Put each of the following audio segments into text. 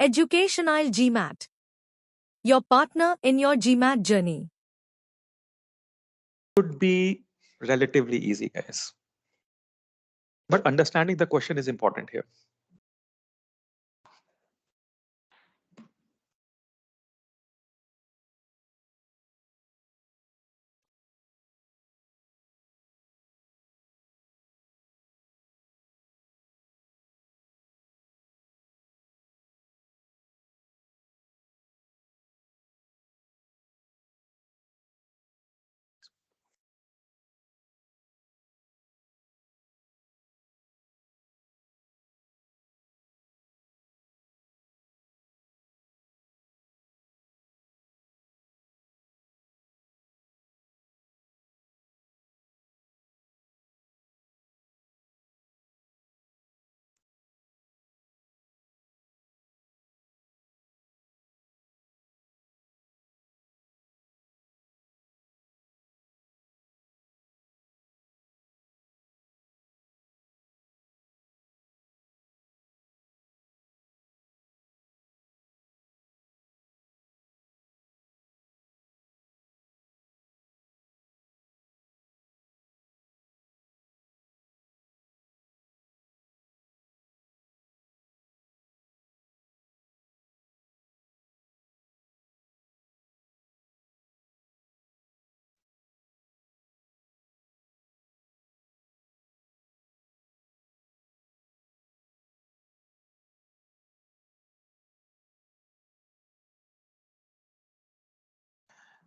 Educational GMAT. Your partner in your GMAT journey. Should be relatively easy, guys. But understanding the question is important here.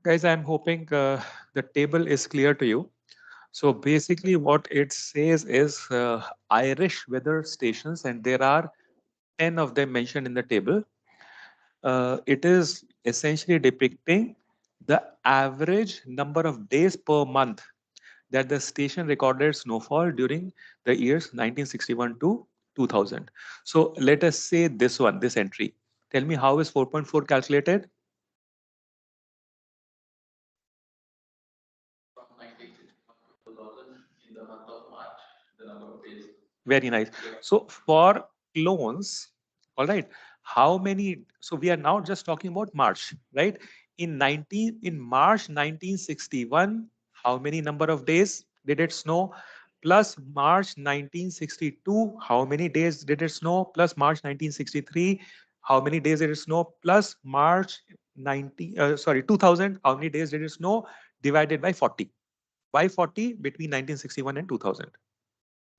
Guys, I'm hoping the table is clear to you. So basically what it says is Irish weather stations, and there are 10 of them mentioned in the table. It is essentially depicting the average number of days per month that the station recorded snowfall during the years 1961 to 2000. So let us say this one, this entry. Tell me, how is 4.4 calculated? Very nice. So for clones, all right, how many? So we are now just talking about March, right? In March 1961, how many number of days did it snow? Plus March 1962, how many days did it snow? Plus March 1963, how many days did it snow? Plus March 2000, how many days did it snow? Divided by 40. Why 40? Between 1961 and 2000.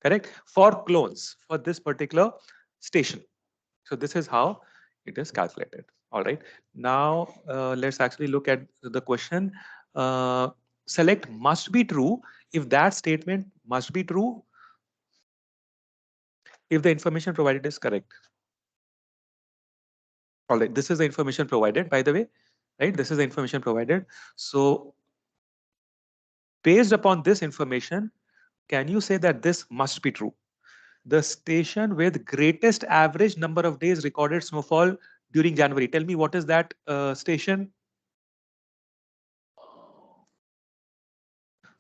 Correct? For clones for this particular station. So this is how it is calculated. All right. Now let's actually look at the question. Select must be true if that statement must be true if the information provided is correct. All right. This is the information provided, by the way. Right. This is the information provided. So based upon this information, can you say that this must be true? The station with greatest average number of days recorded snowfall during January. Tell me, what is that station?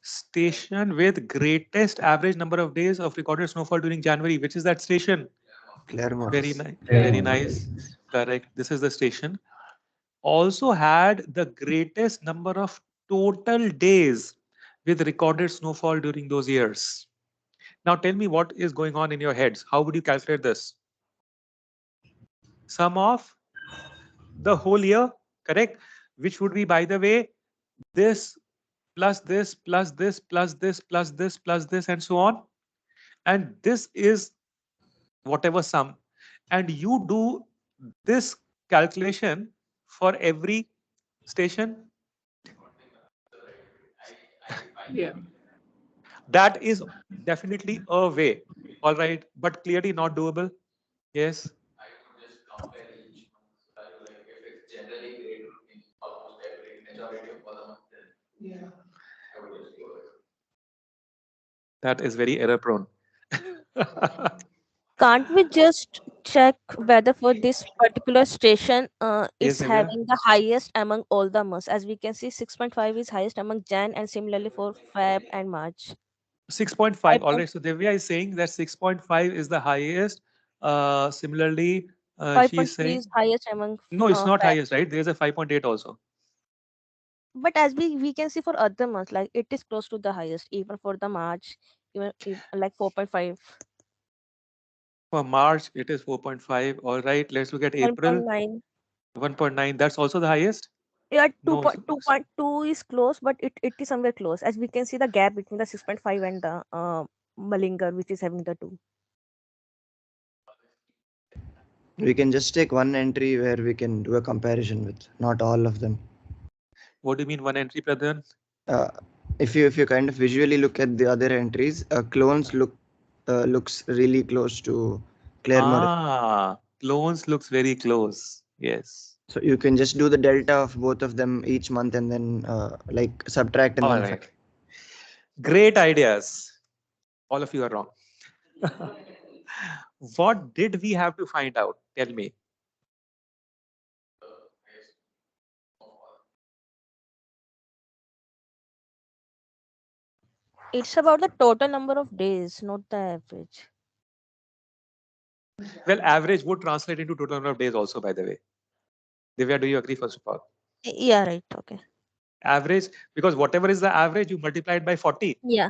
Station with greatest average number of days of recorded snowfall during January. Which is that station? Very nice. Very nice. Correct. This is the station. Also had the greatest number of total days with recorded snowfall during those years. Now tell me what is going on in your heads. How would you calculate this? Sum of the whole year, correct? Which would be, by the way, this plus this plus this plus this plus this plus this and so on. And this is whatever sum. And you do this calculation for every station. Yeah. That is definitely a way. All right. But clearly not doable. Yes. That is very error prone. Can't we just check whether for this particular station Yes, is Divya. having the highest among all the months? As we can see, 6.5 is highest among Jan and similarly for Feb and March. 6.5. All right. So Divya is saying that 6.5 is the highest. Similarly, She's 5.3 saying is highest among no, it's not Feb. highest, right? There's a 5.8 also. But as we can see for other months, like it is close to the highest, even for the March, even like 4.5, For March, it is 4.5. All right, let's look at April, 1.9. 1.9. That's also the highest? Yeah, No. 2.2 is close, but it is somewhere close. As we can see the gap between the 6.5 and the Malingar, which is having the 2. We can just take one entry where we can do a comparison with, not all of them. What do you mean one entry, Pradhan? Uh, if you kind of visually look at the other entries, clones looks really close to Claremore. Clones looks very close. Yes. So you can just do the delta of both of them each month and then like subtract and All then right. Great ideas. All of you are wrong. What did we have to find out? Tell me. It's about the total number of days, not the average. Well, average would translate into total number of days also, by the way. Divya, do you agree first of all? Yeah, right. Okay. Average, because whatever is the average, you multiply it by 40. Yeah.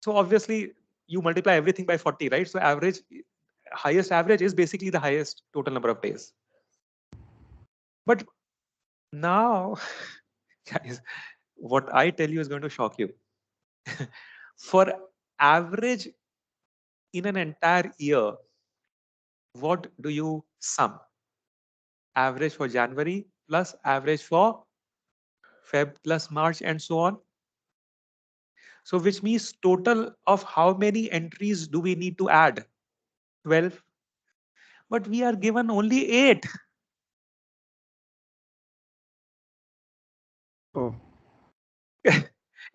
So obviously, you multiply everything by 40, right? So highest average is basically the highest total number of days. But now, guys, what I tell you is going to shock you. For average in an entire year, what do you sum? Average for January plus average for Feb plus March and so on. So which means total of how many entries do we need to add? 12. But we are given only 8. oh,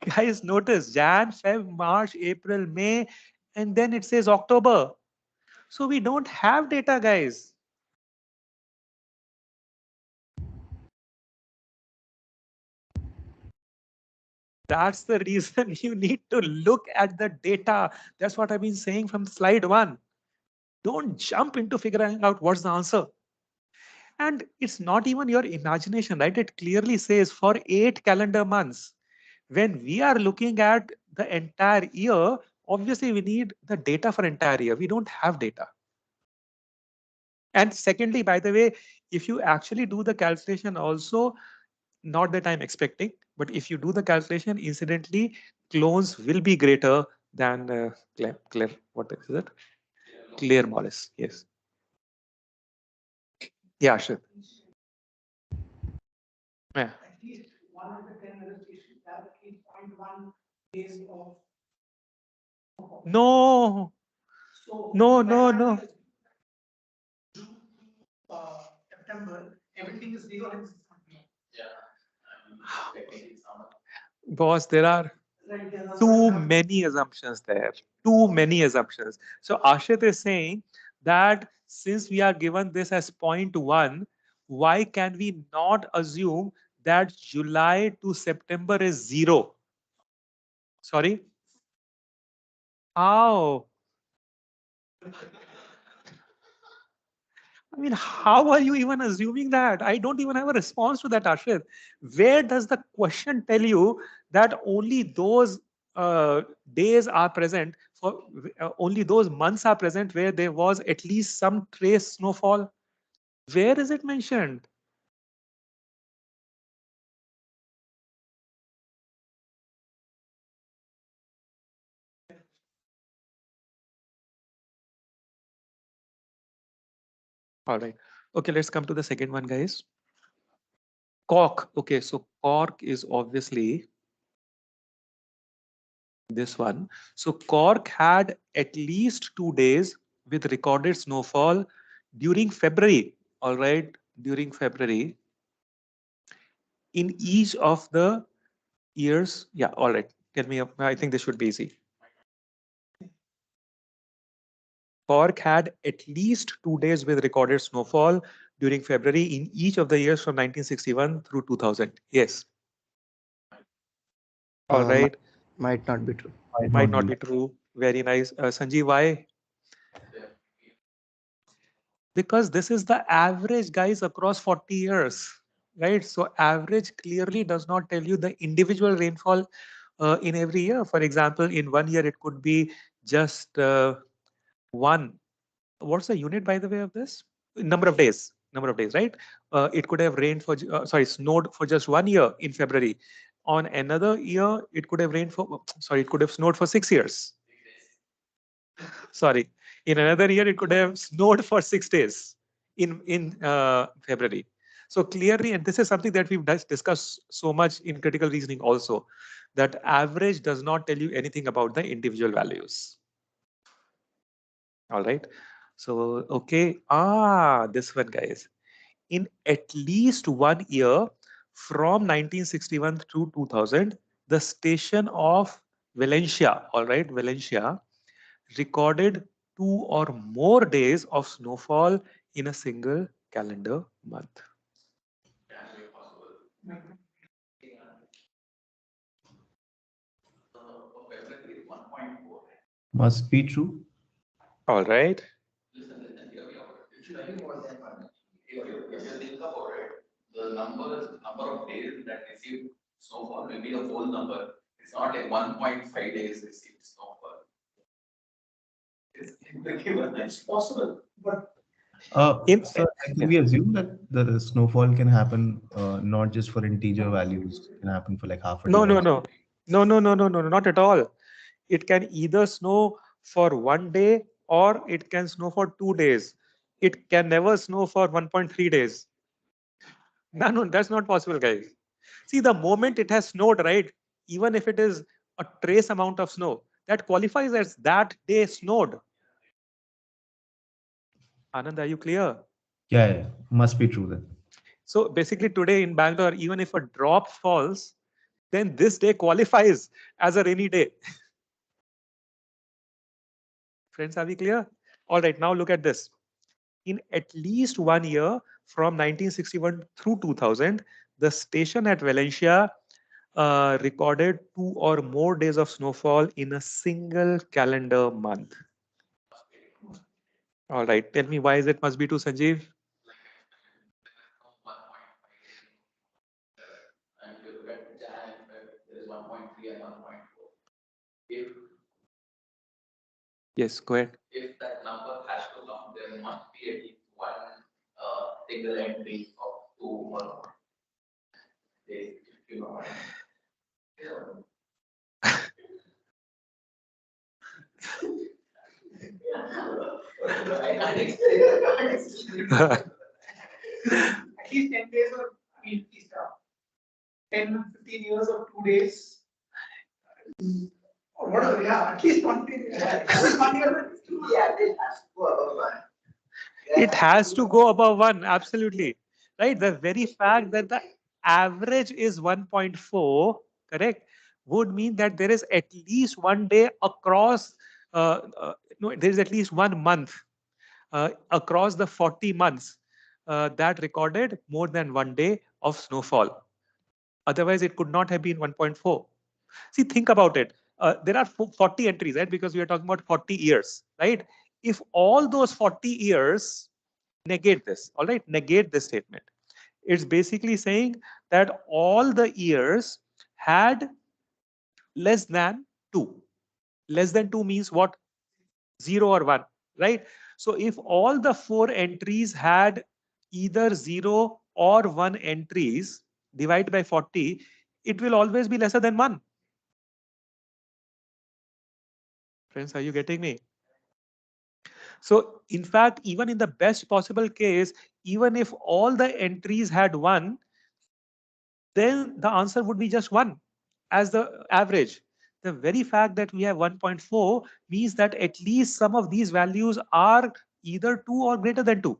Guys, notice Jan, Feb, March, April, May, and then it says October. So we don't have data, guys. That's the reason you need to look at the data. That's what I've been saying from slide 1. Don't jump into figuring out what's the answer. And it's not even your imagination, right? It clearly says for 8 calendar months. When we are looking at the entire year, obviously we need the data for entire year. We don't have data. And secondly, by the way, if you actually do the calculation also, not that I'm expecting, but if you do the calculation, incidentally, clones will be greater than Claire, what is it? Claire Morris. Yes. Yeah, sure. Yeah. No, no, no, no. Boss, there are too many assumptions there. Too many assumptions. So Ashit is saying that since we are given this as 0.1, why can we not assume that July to September is 0? Sorry? How? I mean, how are you even assuming that? I don't even have a response to that, Ashit. Where does the question tell you that only those days are present for only those months are present where there was at least some trace snowfall? Where is it mentioned? All right. Okay, let's come to the second one, guys. Cork. Okay, so Cork is obviously this one. So Cork had at least 2 days with recorded snowfall during February. All right, during February in each of the years. Yeah, all right. Tell me, I think this should be easy. Cork had at least 2 days with recorded snowfall during February in each of the years from 1961 through 2000. Yes. All might, right. might not be true. Might not be true. Very nice. Sanjeev, why? Because this is the average, guys, across 40 years, right? So average clearly does not tell you the individual rainfall in every year. For example, in one year, it could be just one. What's the unit, by the way, of this? Number of days, right? It could have rained for, snowed for just one year in February. On another year, it could have rained for, it could have snowed for 6 years. Sorry, in another year it could have snowed for 6 days in February. So clearly, and this is something that we've discussed so much in critical reasoning also, that average does not tell you anything about the individual values. All right. So okay, this one, guys. In at least one year from 1961 to 2000, the station of Valencia, all right, Valencia, recorded 2 or more days of snowfall in a single calendar month. Must be true. All right. In Sir, can we assume that the snowfall can happen not just for integer values, can happen for like half a day no, no, also? no, no, no, no, no, no, no, not at all. It can either snow for one day or it can snow for 2 days. It can never snow for 1.3 days. No, no, that's not possible, guys. See, the moment it has snowed, right? Even if it is a trace amount of snow, that qualifies as that day snowed. Anand, are you clear? Yeah, yeah, must be true then. So basically, today in Bangalore, even if a drop falls, then this day qualifies as a rainy day. Friends, are we clear? All right, now look at this. In at least one year from 1961 through 2000, the station at Valencia recorded 2 or more days of snowfall in a single calendar month. All right, tell me why is it must be to Sanjeev? Yes, go ahead. It has to go above 1, absolutely. Right? The very fact that the average is 1.4, correct, would mean that there is at least one day across, no, there is at least 1 month across the 40 months that recorded more than one day of snowfall. Otherwise, it could not have been 1.4. See, think about it. There are 40 entries, right? Because we are talking about 40 years, right? If all those 40 years negate this, all right, negate this statement. It's basically saying that all the years had less than 2. Less than 2 means what? 0 or 1, right? So if all the 4 entries had either 0 or 1 entries, divided by 40, it will always be lesser than 1. Friends, are you getting me? So in fact, even in the best possible case, even if all the entries had 1, then the answer would be just 1 as the average. The very fact that we have 1.4 means that at least some of these values are either 2 or greater than 2.